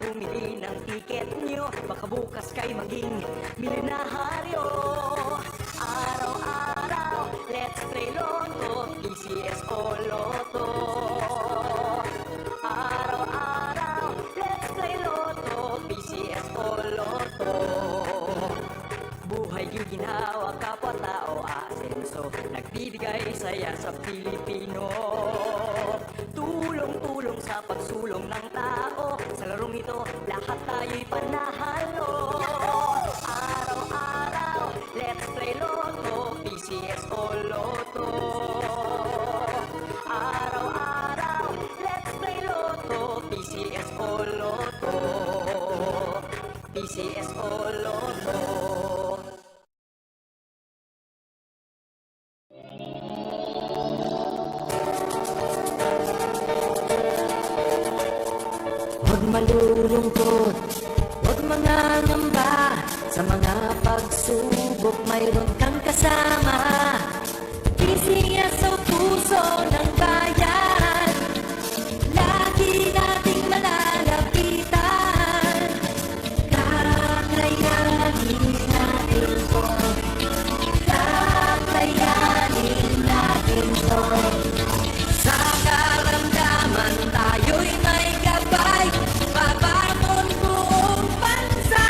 bumili ng tiket nyo, baka bukas kayo maging milyonaryo. Araw-araw, let's play Lotto, PCS o Lotto. Araw-araw, let's play Lotto, PCS o Lotto. Buhay giginawa, kapwa-tao asenso, nagbibigay saya sa Pilipino. Tulong-tulong sa pagsulong ng tao, sa larong ito, lahat tayo'y panahalo. Araw-araw, let's play Lotto, PCS o Lotto. Araw-araw, let's play Lotto, PCS o Lotto. PCS o Lotto. Huwag malulungkot, huwag mangangamba, sa mga pagsubok mayroon kang kasama. PCS sa puso ng bayan, lagi nating malalapitan. Kakayanin natin to, kakayanin natin to. Sa karamdaman tayo'y may gabay, babangon buong bansa.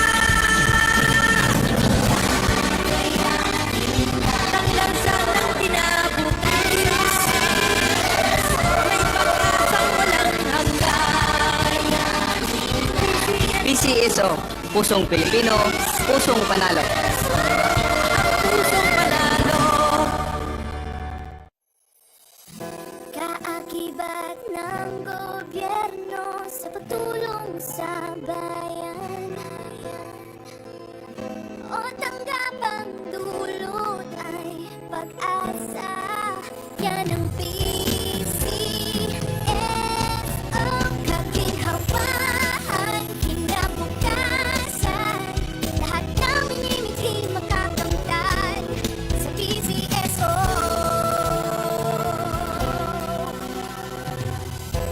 Ang lansa ng pinabutis, may pag-asang walang hanggan. PCSO, pusong Pilipino, pusong panalo. Pusong panalo. Kaakibat ng gobyerno sa pagtulong sa bayan, o tanggapang dulot ay pag-asa. Yan ang PCS, ang kaginhawaan, kinabukasan. Lahat ng minimiting makakamtan sa PCSO.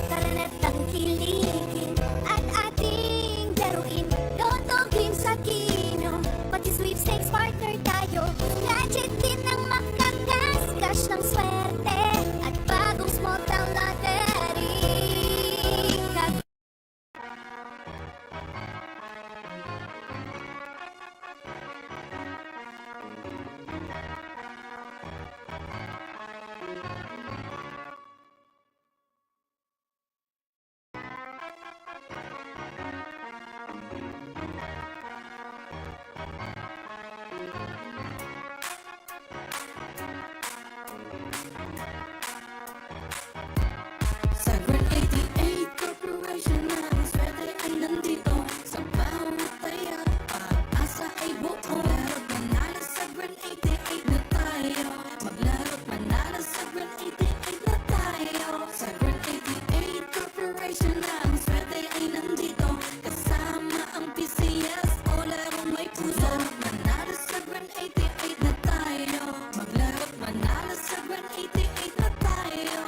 Tara na't tangkilikin at ating laruin. Lotto game sa kino, pati sweepstakes partner tayo. Gadget din ang makakas-cash ng swerte at bagong small town lottery. Sa Grand 88 Corporation na ang swerte ay nandito. Sa bawat taya, pag-asa ay buo. Maglaro't manalo sa Grand 88 na tayo. Maglaro't manalo sa Grand 88 na tayo. Sa Grand 88 Corporation na ang swerte ay nandito. Kasama ang PCS o larong may puso. Manalo sa Grand 88 na tayo. Maglaro't manalo sa Grand 88 na tayo.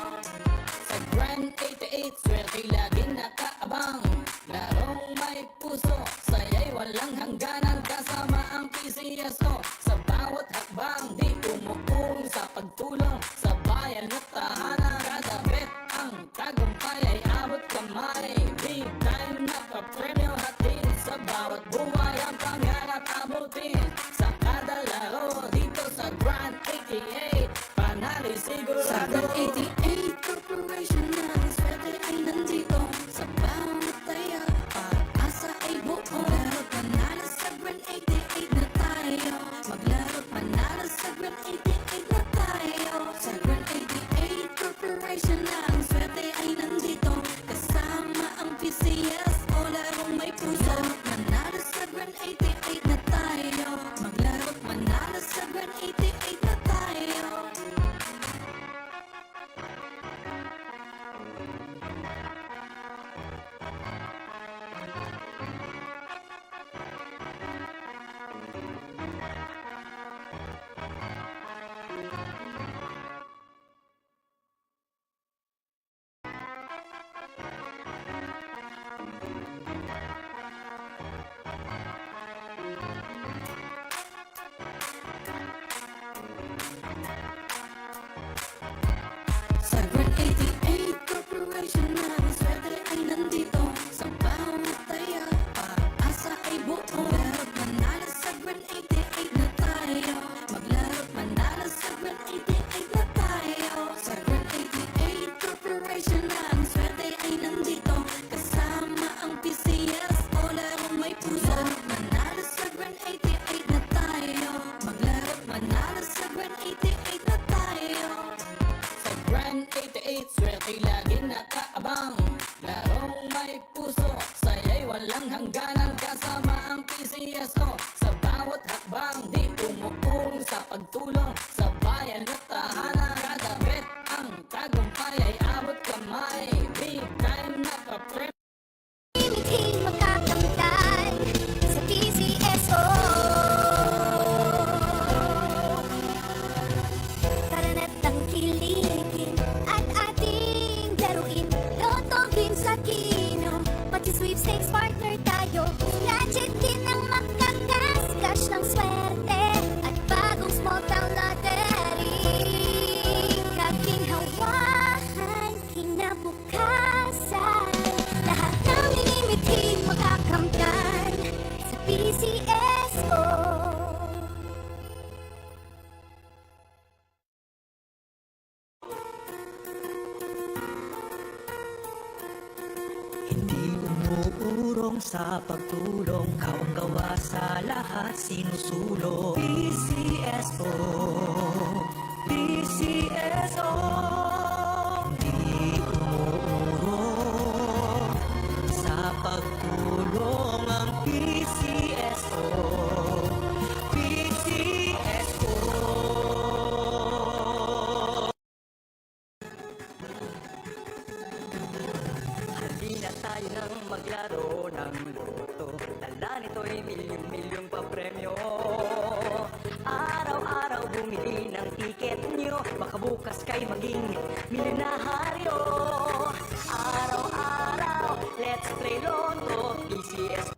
Sa Grand 88, swerte laging nakaabang. Larong may puso, saya'y walang hangganan. Kasama ang PCSO sa bawat hakbang. Di umukong sa pagtulong sa bayan at tahanan. Kada bet ang tagumpay ay abot kamay. Big time na papremyo hatid sa bawat buhay. Ang pangarap abutin sa kada laro. Dito sa Grand 88, panalo sigurado. Sa Grand 88 Corporation na ang swerte ay nandito. Sa bawat taya, pag-asa ay buo. Maglaro't manalo sa Grand 88 na tayo. Maglaro't manalo sa Grand 88 na tayo. Sa Grand 88 Corporation na ang swerte ay nandito. Kasama ang PCS o larong may puso. Manalo sa Grand 88 na tayo. Maglaro't manalo sa Grand 88 na tayo. walang hangganan kasama ang PCSO. Sa bawat hakbang di umuurong sa pagtulong sa bayan at tahanan. Kada bet ang tagumpay ay abot kamay. Big time na pa-prem. Hindi makakamtan sa PCSO. Tara na't tangkilikin at ating laruin. Lotto Game sa Kino, pati sweepstakes partner tayo. Gadget din ang makakas, cash ng swerte at bagong small town lottery. Kaping hawakan, kinabukasan. Lahat ng minimiting makakamtan sa PCSO. Hindi umuurong sa pagtulong, kawang gawa sa lahat sinusulong. PCSO, PCSO. Hindi umuurong sa pagtulong ang PCSO, PCSO. Halina tayo nang maglaro ng loto. Dala nito'y milyong-milyong pa-premyo. Araw-araw bumili ng tiket nyo, baka bukas kayo maging milyonaryo. Araw-araw, let's play Lotto, PCS.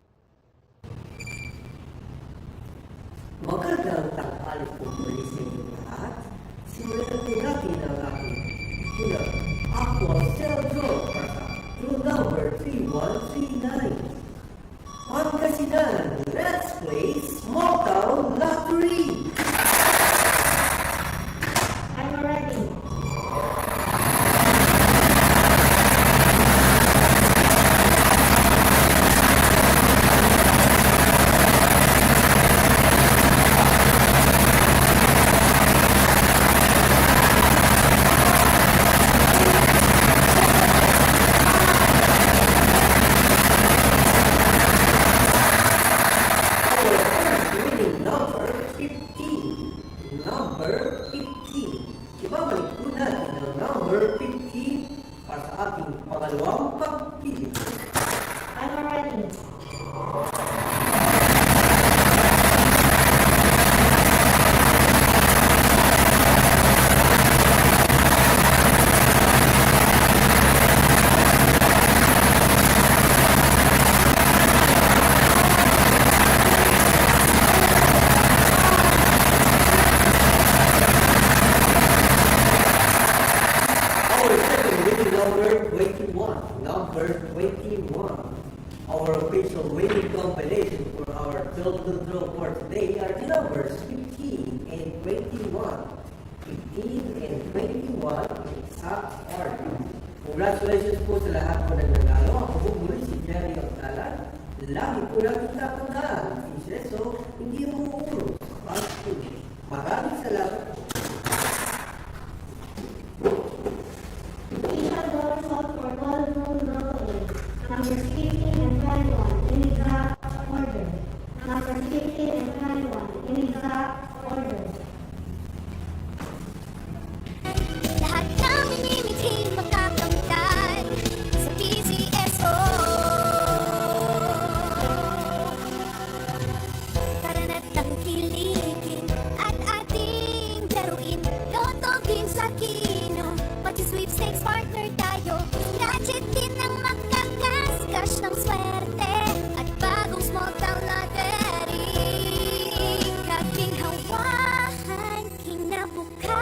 Magandang tanghali po muli sa inyo lahat. Simulan po natin ang ating tulad. Ako ang Cell Draw para sa True Number 3139. Pangasinan, let's play Small Town Lottery. I'm ready. Winning number 15. Number 15. Ibabalik po natin ang number 15 para sa ating pangalawang pagpili. I'm ready. Our second winning number 21. Number 21. Our official winning combination for our total draw for today are the numbers 15 and 21. 15 and 21 in exact order. Congratulations po sa lahat po ng nanalo. Ako po muli si Jerry Octalan. Lagi po natin tatandaan. So,